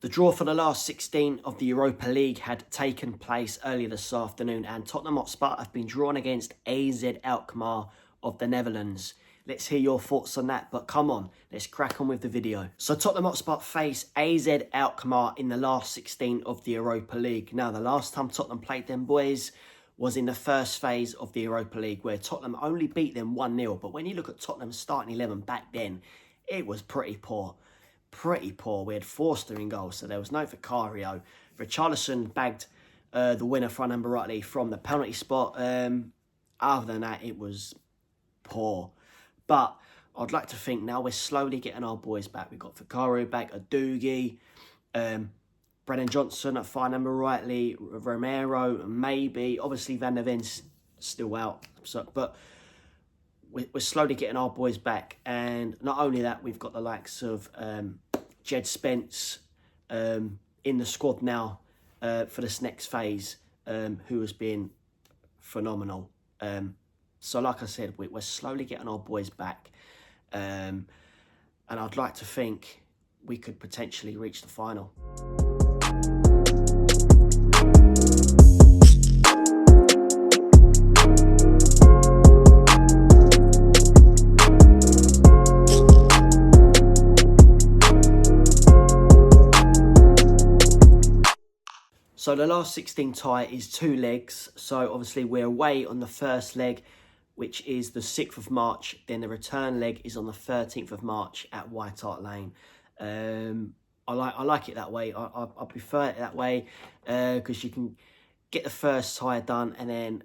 The draw for the last 16 of the Europa League had taken place earlier this afternoon, and Tottenham Hotspur have been drawn against AZ Alkmaar of the Netherlands. Let's hear your thoughts on that, but come on, let's crack on with the video. So Tottenham Hotspur face AZ Alkmaar in the last 16 of the Europa League. Now, the last time Tottenham played them boys was in the first phase of the Europa League, where Tottenham only beat them 1-0. But when you look at Tottenham's starting 11 back then, it was pretty poor. Pretty poor. We had Forster in goal, so there was no Vicario. Richarlison bagged the winner, if I remember rightly, from the penalty spot. Other than that, it was poor. But I'd like to think now we're slowly getting our boys back. We've got Vicario back, Adugi, Brennan Johnson, if I remember rightly, Romero, maybe. Obviously, Van der Ven's still out. But we're slowly getting our boys back. And not only that, we've got the likes of Jed Spence in the squad now for this next phase, who has been phenomenal. So like I said, we're slowly getting our boys back. And I'd like to think we could potentially reach the final. So the last 16 tie is 2 legs. So obviously we're away on the first leg, which is the 6th of March. Then the return leg is on the 13th of March at White Hart Lane. I like it that way. I prefer it that way because you can get the first tie done, and then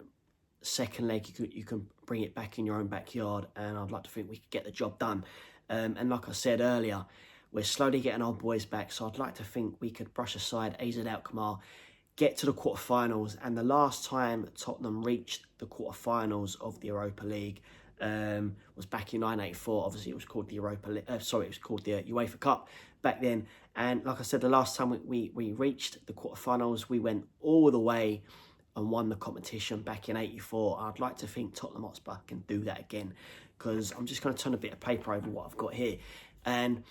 second leg you can bring it back in your own backyard. And I'd like to think we could get the job done. And like I said earlier, we're slowly getting our boys back. So I'd like to think we could brush aside AZ Alkmaar, get to the quarterfinals. And the last time Tottenham reached the quarterfinals of the Europa League was back in 1984. Obviously, it was called the Europa League. It was called the UEFA Cup back then. And like I said, the last time we reached the quarterfinals, we went all the way and won the competition back in 84. I'd like to think Tottenham Hotspur can do that again, because I'm just going to turn a bit of paper over what I've got here. And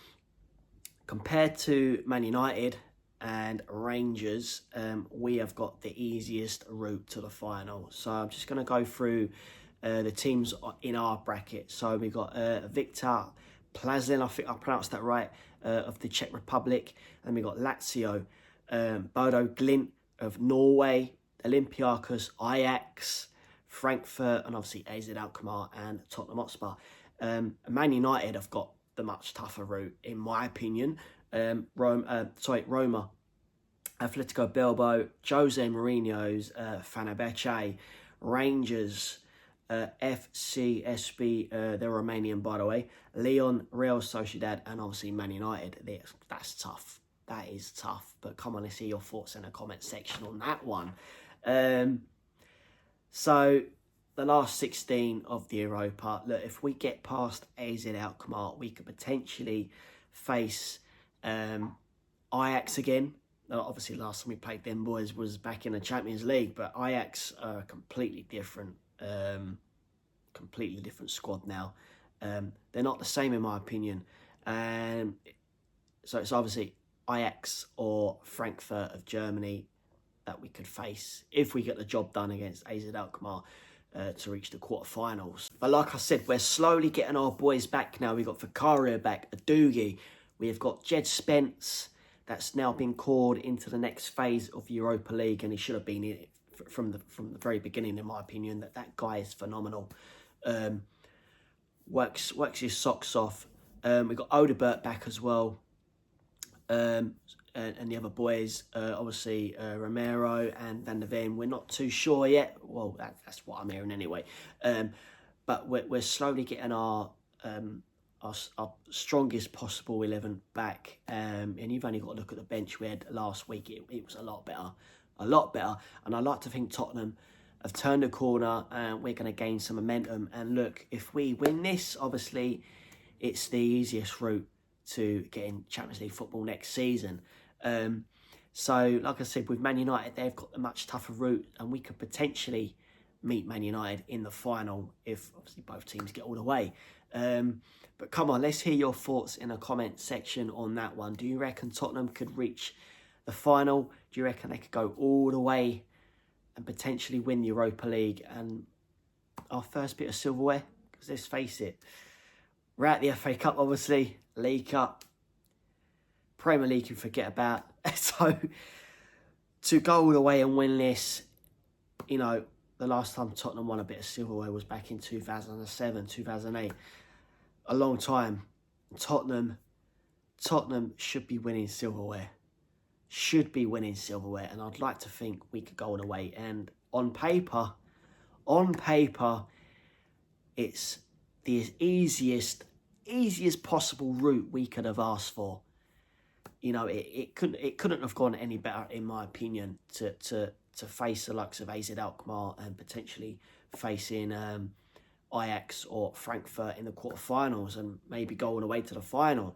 compared to Man United and Rangers, we have got the easiest route to the final. So I'm just going to go through the teams in our bracket. So we've got Victor Plazin, I think I pronounced that right, of the Czech Republic. And we've got Lazio, Bodo Glimt of Norway, Olympiacos, Ajax, Frankfurt, and obviously AZ Alkmaar and Tottenham Hotspur. Man United have got the much tougher route, in my opinion. Roma, Atletico Bilbao, Jose Mourinho's Fenerbahce, Rangers, FCSB, they're Romanian by the way, Lyon, Real Sociedad, and obviously Man United. That's tough. That is tough. But come on, let's hear your thoughts in the comment section on that one. So the last 16 of the Europa, look, if we get past AZ Alkmaar, we could potentially face Ajax again. Obviously, last time we played them boys was back in the Champions League, but Ajax are a completely different squad now. They're not the same in my opinion. So it's obviously Ajax or Frankfurt of Germany that we could face if we get the job done against AZ Alkmaar to reach the quarterfinals. But like I said, we're slowly getting our boys back now. We've got Vicario back, Adugi. We've got Jed Spence, that's now been called into the next phase of the Europa League, and he should have been in it from the very beginning, in my opinion. That guy is phenomenal. Works his socks off. We've got Odebert back as well, and the other boys, obviously Romero and Van der Ven. We're not too sure yet. Well, that's what I'm hearing anyway. But we're slowly getting our strongest possible 11 back, and you've only got to look at the bench we had last week. It was a lot better, and I like to think Tottenham have turned a corner and we're going to gain some momentum. And look, if we win this, obviously it's the easiest route to getting Champions League football next season. So like I said, with Man United, they've got a much tougher route, and we could potentially meet Man United in the final if obviously both teams get all the way. But come on, let's hear your thoughts in the comment section on that one. Do you reckon Tottenham could reach the final? Do you reckon they could go all the way and potentially win the Europa League and our first bit of silverware? Because let's face it, we're at the FA Cup, obviously, League Cup, Premier League you forget about. So to go all the way and win this, you know, the last time Tottenham won a bit of silverware was back in 2007, 2008. A long time. Tottenham should be winning silverware. Should be winning silverware. And I'd like to think we could go all the way. And on paper, it's the easiest possible route we could have asked for. You know, it couldn't have gone any better, in my opinion, to face the likes of AZ Alkmaar and potentially facing Ajax or Frankfurt in the quarterfinals and maybe go all the way to the final.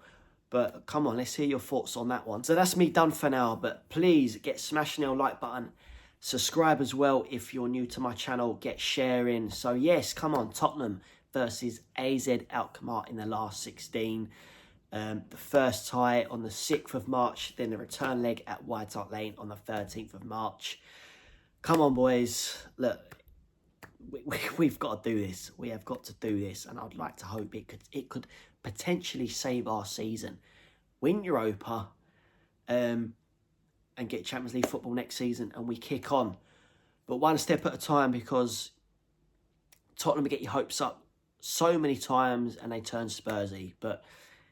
But come on, let's hear your thoughts on that one. So that's me done for now, but please get smashing the like button. Subscribe as well if you're new to my channel. Get sharing. So yes, come on, Tottenham versus AZ Alkmaar in the last 16. The first tie on the 6th of March, then the return leg at White Hart Lane on the 13th of March. Come on, boys. Look, we've got to do this. We have got to do this, and I'd like to hope it could potentially save our season. Win Europa, and get Champions League football next season, and we kick on. But one step at a time, because Tottenham get your hopes up so many times and they turn Spursy. But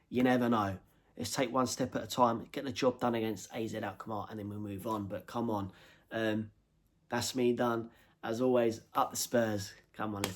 you never know. Let's take one step at a time, get the job done against AZ Alkmaar, and then we'll move on. But come on, that's me done. As always, up the Spurs. Come on, let's